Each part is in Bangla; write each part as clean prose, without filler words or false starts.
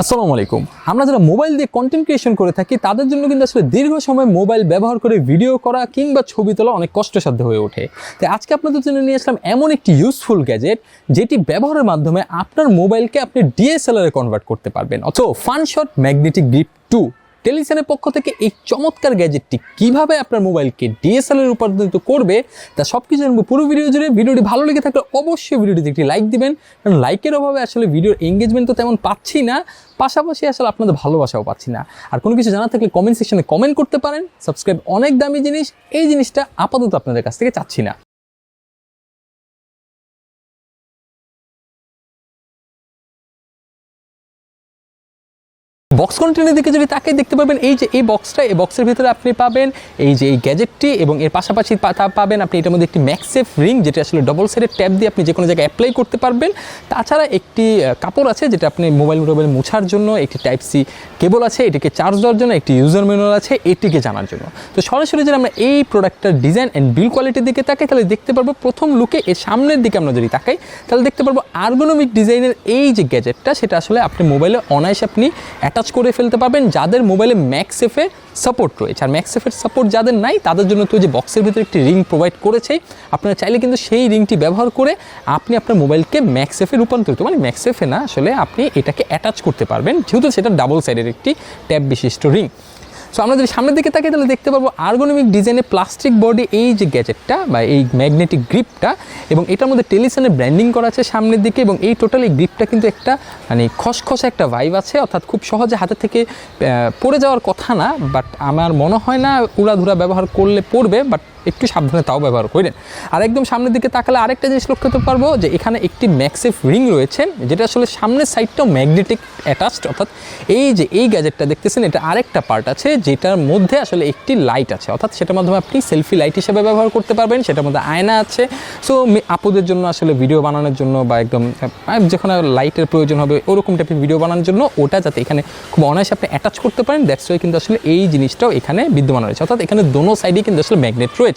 আসসালামু আলাইকুম। আমরা যারা মোবাইল দিয়ে কন্টেন্ট ক্রিয়েশন করে থাকি তাদের জন্য কিন্তু আসলে দীর্ঘ সময় মোবাইল ব্যবহার করে ভিডিও করা কিংবা ছবি তোলা অনেক কষ্টসাধ্য হয়ে ওঠে। তাই আজকে আপনাদের জন্য নিয়ে আসলাম এমন একটি ইউজফুল গ্যাজেট যেটি ব্যবহারের মাধ্যমে আপনার মোবাইলকে আপনি ডিএসএলআর এ কনভার্ট করতে পারবেন। অথবা ফানশট ম্যাগনেটিক গ্রিপ 2 টেলিসনের পক্ষ থেকে এই চমৎকার গ্যাজেটটি কিভাবে আপনার মোবাইলকে ডিএসএলআর এ রূপান্তরিত করবে তা সব কিছু জানবো পুরো ভিডিও জুড়ে। ভিডিওটি ভালো লেগে থাকলে অবশ্যই ভিডিওটিতে একটি লাইক দিবেন, কারণ লাইকের অভাবে আসলে ভিডিওর এঙ্গেজমেন্ট তো তেমন পাচ্ছি না, পাশাপাশি আসলে আপনাদের ভালোবাসাও পাচ্ছি না। আর কোনো কিছু জানা থাকলে কমেন্ট সেকশনে কমেন্ট করতে পারেন। সাবস্ক্রাইব অনেক দামি জিনিস, এই জিনিসটা আপাতত আপনাদের কাছ থেকে চাচ্ছি না। বক্স কন্টেন্টের দিকে যদি তাকাই দেখতে পাবেন এই যে এই বক্সটা, এই বক্সের ভিতরে আপনি পাবেন এই যে এই গ্যাজেটটি এবং এর পাশাপাশি পাবেন আপনি এটার মধ্যে একটি ম্যাগসেফ রিং, যেটা আসলে ডবল সাইডের ট্যাপ দিয়ে আপনি যে কোনো জায়গায় অ্যাপ্লাই করতে পারবেন। তাছাড়া একটি কাপড় আছে যেটা আপনি মোবাইল মোছার জন্য, একটি টাইপ সি কেবল আছে এটিকে চার্জ দেওয়ার জন্য, একটি ইউজার ম্যানুয়াল আছে এটিকে জানার জন্য। তো সরাসরি যদি আমরা এই প্রোডাক্টটার ডিজাইন অ্যান্ড বিল্ড কোয়ালিটির দিকে তাকাই তাহলে দেখতে পারবো প্রথম লুকে এর সামনের দিকে আমরা যদি তাকাই তাহলে দেখতে পারবো আর্গোনমিক ডিজাইনের এই যে গ্যাজেটটা সেটা আসলে আপনি মোবাইলে অনায়াসে আপনি অ্যাটাচ করে ফেলতে পারবেন যাদের মোবাইলে ম্যাগসেফে সাপোর্ট রয়েছে। আর ম্যাগসেফের সাপোর্ট যাদের নাই তাদের জন্য তো যে বক্সের ভিতরে একটি রিং প্রোভাইড করেছে, আপনারা চাইলে কিন্তু সেই রিংটি ব্যবহার করে আপনি আপনার মোবাইলকে ম্যাগসেফে রূপান্তরিত, মানে ম্যাগসেফে না আসলে আপনি এটাকে অ্যাটাচ করতে পারবেন, যেহেতু সেটা ডাবল সাইডের একটি ট্যাব বিশিষ্ট রিং। সো আমরা যদি সামনের দিকে তাকাই তাহলে দেখতে পারবো আর্গোনমিক ডিজাইনে প্লাস্টিক বডি এই যে গ্যাজেটটা বা এই ম্যাগনেটিক গ্রিপটা, এবং এটার মধ্যে টেলিসনের ব্র্যান্ডিং করা আছে সামনের দিকে, এবং এই টোটাল এই গ্রিপটা কিন্তু একটা মানে খসখসে একটা ভাইব আছে, অর্থাৎ খুব সহজে হাতে থেকে পড়ে যাওয়ার কথা না, বাট আমার মনে হয় না উড়াধুরা ব্যবহার করলে পড়বে, বাট একটু সাবধানে তাও ব্যবহার করেন। আর একদম সামনের দিকে তাকালে আরেকটা জিনিস লক্ষ্য করতে পারবো যে এখানে একটি ম্যাগসেফ রিং রয়েছে যেটা আসলে সামনের সাইডটাও ম্যাগনেটিক অ্যাটাচড, অর্থাৎ এই যে এই গ্যাজেটটা দেখতেছেন এটা আরেকটা পার্ট আছে যেটার মধ্যে আসলে একটি লাইট আছে, অর্থাৎ সেটার মাধ্যমে আপনি সেলফি লাইট হিসেবে ব্যবহার করতে পারবেন। সেটার মধ্যে আয়না আছে, সো আপুদের জন্য আসলে ভিডিও বানানোর জন্য বা একদম যখন লাইটের প্রয়োজন হবে ওরকম টাইপের ভিডিও বানানোর জন্য ওটা যাতে এখানে খুব অনায়াসে আপনি অ্যাটাচ করতে পারেন, দ্যাটস ওয়াই কিন্তু আসলে এই জিনিসটাও এখানে বিদ্যমান রয়েছে, অর্থাৎ এখানে দোনো সাইডে কিন্তু আসলে ম্যাগনেট রয়েছে।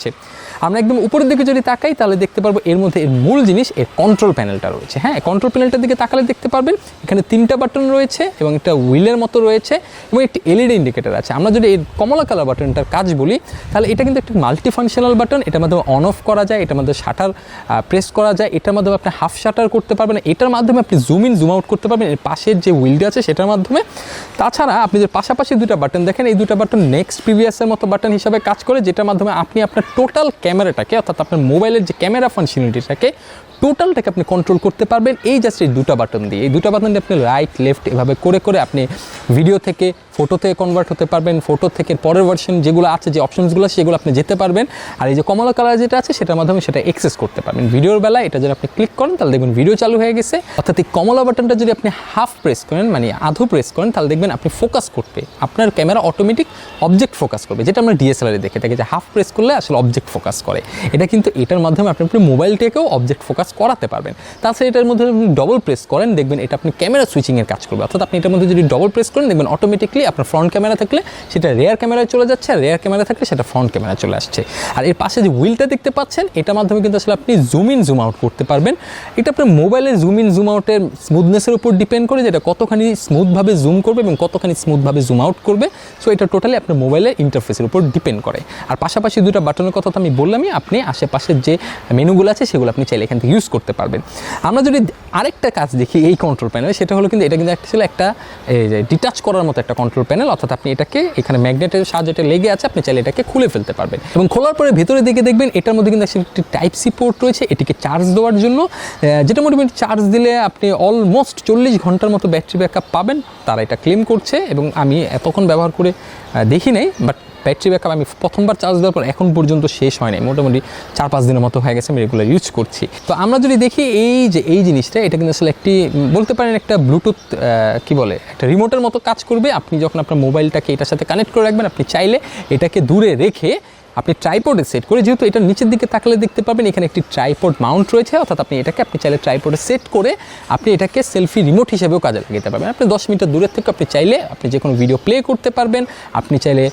আমরা একদম উপরের দিকে যদি তাকাই তাহলে দেখতে পারবো এর মধ্যে এর মূল জিনিস এর কন্ট্রোল প্যানেলটা রয়েছে। হ্যাঁ, কন্ট্রোল প্যানেলটার দিকে তাকালে দেখতে পারবেন এখানে 3টা বাটন রয়েছে এবং একটা হুইলের মতো রয়েছে এবং একটি এলইডি ইন্ডিকেটর আছে। আমরা যদি এর কমলা কালার বাটনটার কাজ বলি তাহলে এটা কিন্তু একটা মাল্টি ফাংশনাল বাটন, এটার মাধ্যমে অন অফ করা যায়, এটার মধ্যে শাটার প্রেস করা যায়, এটার মাধ্যমে আপনি হাফ শাটার করতে পারবেন, এটার মাধ্যমে আপনি জুম ইন জুম আউট করতে পারবেন এর পাশের যে হুইলটা আছে সেটার মাধ্যমে। তাছাড়া আপনি যে পাশাপাশি 2টা বাটন দেখেন এই 2টা বাটন নেক্সট প্রিভিয়াসের মতো বাটন হিসাবে কাজ করে, যেটার মাধ্যমে আপনি আপনার টোটাল ক্যামেরাটাকে, অর্থাৎ আপনার মোবাইলের যে ক্যামেরা ফাংশনালিটিটাকে টোটালটাকে আপনি কন্ট্রোল করতে পারবেন এই জাস্ট এই 2টা বাটন দিয়ে। এই 2টা বাটন দিয়ে আপনি রাইট লেফট এভাবে করে করে আপনি ভিডিও থেকে ফটোতে কনভার্ট হতে পারবেন, ফটো থেকে পরের ভার্সন যেগুলো আছে যে অপশনসগুলো সেগুলো আপনি যেতে পারবেন। আর এই যে কমলা কালার যেটা আছে সেটার মাধ্যমে সেটা অ্যাক্সেস করতে পারবেন। ভিডিওর বেলায় এটা যদি আপনি ক্লিক করেন তাহলে দেখবেন ভিডিও চালু হয়ে গেছে, অর্থাৎ এই কমলা বাটনটা যদি আপনি হাফ প্রেস করেন মানে আধো প্রেস করেন তাহলে দেখবেন আপনি ফোকাস করতে আপনার ক্যামেরা অটোমেটিক অবজেক্ট ফোকাস করবে, যেটা আমরা ডিএসএলআরে দেখে থাকি যে হাফ প্রেস করলে আসলে অবজেক্ট ফোকাস করে। এটা কিন্তু এটার মাধ্যমে আপনি আপনার মোবাইলটাকেও অবজেক্ট ফোকাস করাতে পারবেন। তাছাড়া এটার মধ্যে আপনি ডবল প্রেস করেন দেখবেন এটা আপনি ক্যামেরা সুইচিংয়ের কাজ করবে, অর্থাৎ আপনি এটার মধ্যে যদি ডবল প্রেস করেন দেখবেন অটোমেটিকলি আপনার ফ্রন্ট ক্যামেরা থাকলে সেটা রেয়ার ক্যামেরায় চলে যাচ্ছে, আর রেয়ার ক্যামেরা থাকলে সেটা ফ্রন্ট ক্যামেরা চলে আসছে। আর এর পাশে যে হুইলটা দেখতে পাচ্ছেন এটার মাধ্যমে কিন্তু আসলে আপনি জুম ইন জুম আউট করতে পারবেন। এটা আপনার মোবাইলের জুম ইন জুম আউটের স্মুথনেসের উপর ডিপেন্ড করে, যেটা কতখানি স্মুথভাবে জুম করবে এবং কতখানি স্মুথভাবে জুম আউট করবে। সো এটা টোটালি আপনার মোবাইলের ইন্টারফেসের উপর ডিপেন্ড করে। আর পাশাপাশি 2টা বাটনের কথা তো আমি বললামই, আপনি আশেপাশের যে মেনুগুলো আছে সেগুলো আপনি চাইলে এখান থেকে ইউজ করতে পারবেন। আমরা যদি আরেকটা কাজ দেখি এই কন্ট্রোল প্যানেল, সেটা হলো কিন্তু এটা কিন্তু অ্যাকচুয়ালি একটা ডিটাচ করার মতো একটা কন্ট্রোল প্যানেল, অর্থাৎ আপনি এটাকে এখানে ম্যাগনেটের সাহায্যে এটা লেগে আছে, আপনি চাইলে এটাকে খুলে ফেলতে পারবেন। এবং খোলার পরে ভেতরে দিকে দেখবেন এটার মধ্যে কিন্তু একটি টাইপ সি পোর্ট রয়েছে এটিকে চার্জ দেওয়ার জন্য, যেটা মোটামুটি চার্জ দিলে আপনি অলমোস্ট 40 ঘন্টার মতো ব্যাটারি ব্যাকআপ পাবেন, তারা এটা ক্লেম করছে। এবং আমি এতক্ষণ ব্যবহার করে দেখি নাই, বাট ব্যাটারি ব্যাকআপ আমি প্রথমবার চার্জ দেওয়ার পর এখন পর্যন্ত শেষ হয় নাই, মোটামুটি 4-5 দিনের মতো হয়ে গেছে আমি রেগুলার ইউজ করছি। তো আমরা যদি দেখি এই যে এই জিনিসটা এটা কিন্তু আসলে একটি বলতে পারেন একটা ব্লুটুথ কি বলে একটা রিমোটের মতো কাজ করবে। আপনি যখন আপনার মোবাইলটাকে এটার সাথে কানেক্ট করে রাখবেন আপনি চাইলে এটাকে দূরে রেখে আপনি ট্রাইপডে সেট করে, যেহেতু এটা নিচের দিকে তাকালে দেখতে পাবেন এখানে একটি ট্রাইপড মাউন্ট রয়েছে, অর্থাৎ আপনি এটাকে আপনি চাইলে ট্রাইপডে সেট করে আপনি এটাকে সেলফি রিমোট হিসেবেও কাজে লাগাতে পারবেন। আপনি 10 মিটার দূরের থেকে আপনি চাইলে আপনি যে কোনো ভিডিও প্লে করতে পারবেন, আপনি চাইলে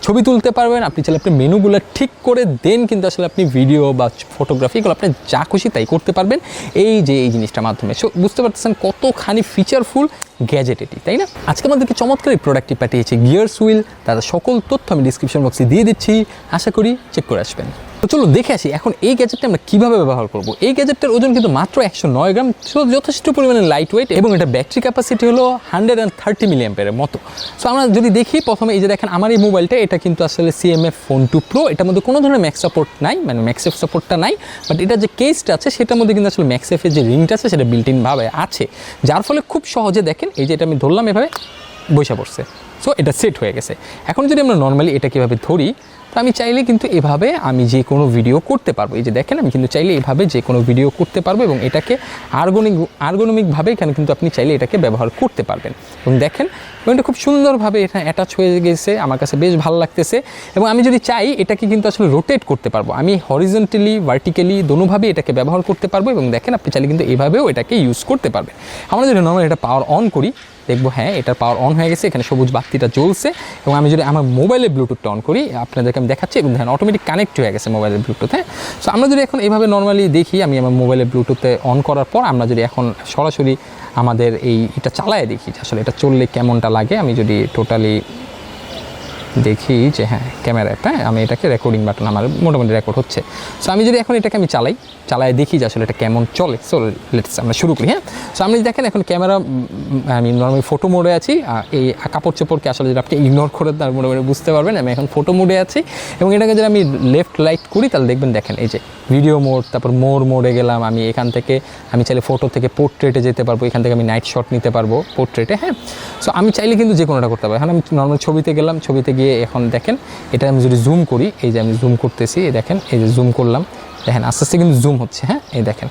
ছবি তুলতে পারবেন, আপনি চাইলে আপনি মেনুগুলো ঠিক করে দেন কিন্তু আসলে আপনি ভিডিও বা ফটোগ্রাফি এগুলো আপনি যা খুশি তাই করতে পারবেন এই যে এই জিনিসটার মাধ্যমে। সো বুঝতে পারতেছেন কতখানি ফিচারফুল গ্যাজেট এটি, তাই না? আজকে আমাদেরকে চমৎকার এই প্রোডাক্টটি পাঠিয়েছে গিয়ার্স হুইল। তাদের সকল তথ্য আমি ডিসক্রিপশন বক্সে দিয়ে দিচ্ছি, আশা করি চেক করে আসবেন। তো চলো দেখে আসি এখন এই গ্যাজেটটা আমরা কীভাবে ব্যবহার করব। এই গ্যাজেটটার ওজন কিন্তু মাত্র 109 গ্রাম, যথেষ্ট পরিমাণে লাইট ওয়েট এবং এটা ব্যাটারি ক্যাপাসিটি হলো 130 মিলিঅ্যাম্পিয়ারের মতো। সো আমরা যদি দেখি প্রথমে এই যে দেখেন আমার এই মোবাইলটা, এটা কিন্তু আসলে CMF Phone 2 Pro, এটার মধ্যে কোনো ধরনের ম্যাক্স সাপোর্ট নাই, মানে ম্যাক্সেফ সাপোর্টটা নাই, বাট এটা যে কেসটা আছে সেটার মধ্যে কিন্তু আসলে ম্যাক্সেফের যে রিংটা আছে সেটা বিল্ট ইনভাবে আছে, যার ফলে খুব সহজে দেখেন এই যে এটা আমি ধরলাম এভাবে বসে পড়ছে। সো এটা সেট হয়ে গেছে। এখন যদি আমরা নর্মালি এটা কীভাবে ধরি, তো আমি চাইলে কিন্তু এভাবে আমি যে কোনো ভিডিও করতে পারবো। এই যে দেখেন আমি কিন্তু চাইলে এভাবে যে কোনো ভিডিও করতে পারবো এবং এটাকে আর্গোনমিকভাবে এখানে কিন্তু আপনি চাইলে এটাকে ব্যবহার করতে পারবেন। এবং দেখেন এবং এটা খুব সুন্দরভাবে এটা অ্যাটাচ হয়ে গেছে, আমার কাছে বেশ ভালো লাগতেছে। এবং আমি যদি চাই এটাকে কিন্তু আসলে রোটেট করতে পারবো, আমি হরিজন্টালি ভার্টিক্যালি দোনোভাবে এটাকে ব্যবহার করতে পারবো। এবং দেখেন আপনি চাইলে কিন্তু এভাবেও এটাকে ইউজ করতে পারবেন। আমরা যদি নর্মালি এটা পাওয়ার অন করি, দেখবো হ্যাঁ এটার পাওয়ার অন হয়ে গেছে, এখানে সবুজ বাতিটা জ্বলছে। এবং আমি যদি আমার মোবাইলের ব্লুটুথটা অন করি, আপনাদেরকে আমি দেখাচ্ছি, এবং দেখেন অটোমেটিক কানেক্ট হয়ে গেছে মোবাইলের ব্লুটুথ। হ্যাঁ, সো আমরা যদি এখন এইভাবে নর্মালি দেখি, আমি আমার মোবাইলের ব্লুটুথে অন করার পর আমরা যদি এখন সরাসরি আমাদের এটা চালায় দেখি আসলে এটা চললে কেমনটা লাগে। আমি যদি টোটালি দেখি যে হ্যাঁ ক্যামেরাটা, আমি এটাকে রেকর্ডিং বাটন আমার মোটামুটি রেকর্ড হচ্ছে। সো আমি যদি এখন এটাকে আমি চালাই দেখি যে আসলে এটা কেমন চলে। সো লেটস আমরা শুরু করি। হ্যাঁ, সো আপনি দেখেন এখন ক্যামেরা আমি নর্মালি ফটো মোডে আছি। এই কাপড় চোপড়কে আসলে যদি আপনি ইগনোর করে তার মোটামুটি বুঝতে পারবেন আমি এখন ফটো মোডে আছি। এবং এটাকে যদি আমি লেফট রাইট করি তাহলে দেখবেন দেখেন এই যে ভিডিও মোড, তারপর মোডে গেলাম। আমি এখান থেকে আমি চাইলে ফটো থেকে পোর্ট্রেটে যেতে পারবো, এখান থেকে আমি নাইট শট নিতে পারবো পোর্ট্রেটে। হ্যাঁ, সো আমি চাইলে কিন্তু যে কোনোটা করতে পারবো। এখন আমি নর্মাল ছবিতে গেলাম, ছবিতে গিয়ে এখন দেখেন এটা আমি যদি জুম করি, এই যে আমি জুম করতেছি, এই দেখেন এই যে জুম করলাম, দেখেন আস্তে আস্তে কিন্তু জুম হচ্ছে। হ্যাঁ, এই দেখেন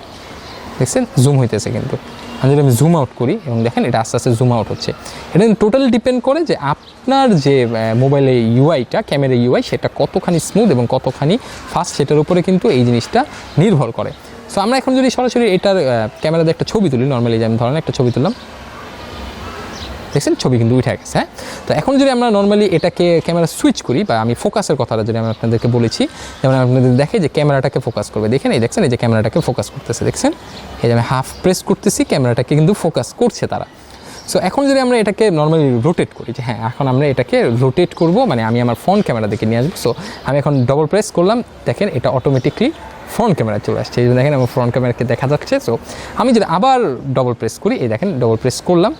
দেখছেন জুম হইতেছে কিন্তু। আমি যদি আমি জুম আউট করি এবং দেখেন এটা আস্তে আস্তে জুম আউট হচ্ছে। এটা টোটালি ডিপেন্ড করে যে আপনার যে মোবাইলের ইউআইটা, ক্যামেরা ইউআই, সেটা কতখানি স্মুথ এবং কতখানি ফাস্ট, সেটার উপরে কিন্তু এই জিনিসটা নির্ভর করে। সো আমরা এখন যদি সরাসরি এটার ক্যামেরাতে একটা ছবি তুলি, নর্মালি যে আমি ধরেন একটা ছবি তুললাম, দেখছেন ছবি কিন্তু উঠে গেছে। হ্যাঁ, তো এখন যদি আমরা নর্মালি এটাকে ক্যামেরা সুইচ করি, বা আমি ফোকাসের কথাটা যদি আমি আপনাদেরকে বলেছি, যেমন আপনাদের দেখে যে ক্যামেরাটাকে ফোকাস করবে, দেখেন এই দেখছেন এই যে ক্যামেরাটাকে ফোকাস করতেছে, দেখছেন এই যে আমি হাফ প্রেস করতেছি, ক্যামেরাটাকে কিন্তু ফোকাস করছে তারা। সো এখন যদি আমরা এটাকে নর্মালি রোটেট করি, যে হ্যাঁ এখন আমরা এটাকে রোটেট করব, মানে আমি আমার ফ্রন্ট ক্যামেরা দিকে নিয়ে আসবো। সো আমি এখন ডবল প্রেস করলাম, দেখেন এটা অটোমেটিকলি ফ্রন্ট ক্যামেরা চলে আসছে। এই দেখেন আমার ফ্রন্ট ক্যামেরাকে দেখা যাচ্ছে। সো আমি যদি আবার ডবল প্রেস করি, এই দেখেন ডবল প্রেস করলাম,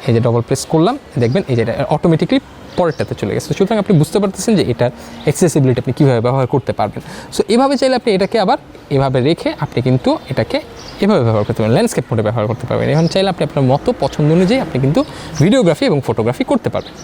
এই যে ডবল প্রেস করলাম, দেখবেন এই যে এটা অটোমেটিকলি পরেরটাতে চলে গেছে। সুতরাং আপনি বুঝতে পারতেছেন যে এটার অ্যাক্সেসিবিলিটি আপনি কীভাবে ব্যবহার করতে পারবেন। সো এভাবে চাইলে আপনি এটাকে আবার এভাবে রেখে আপনি কিন্তু এটাকে এভাবে ব্যবহার করতে পারবেন, ল্যান্ডস্কেপ মোডে ব্যবহার করতে পারবেন। এখন চাইলে আপনি আপনার মতো পছন্দ অনুযায়ী আপনি কিন্তু ভিডিওগ্রাফি এবং ফটোগ্রাফি করতে পারবেন।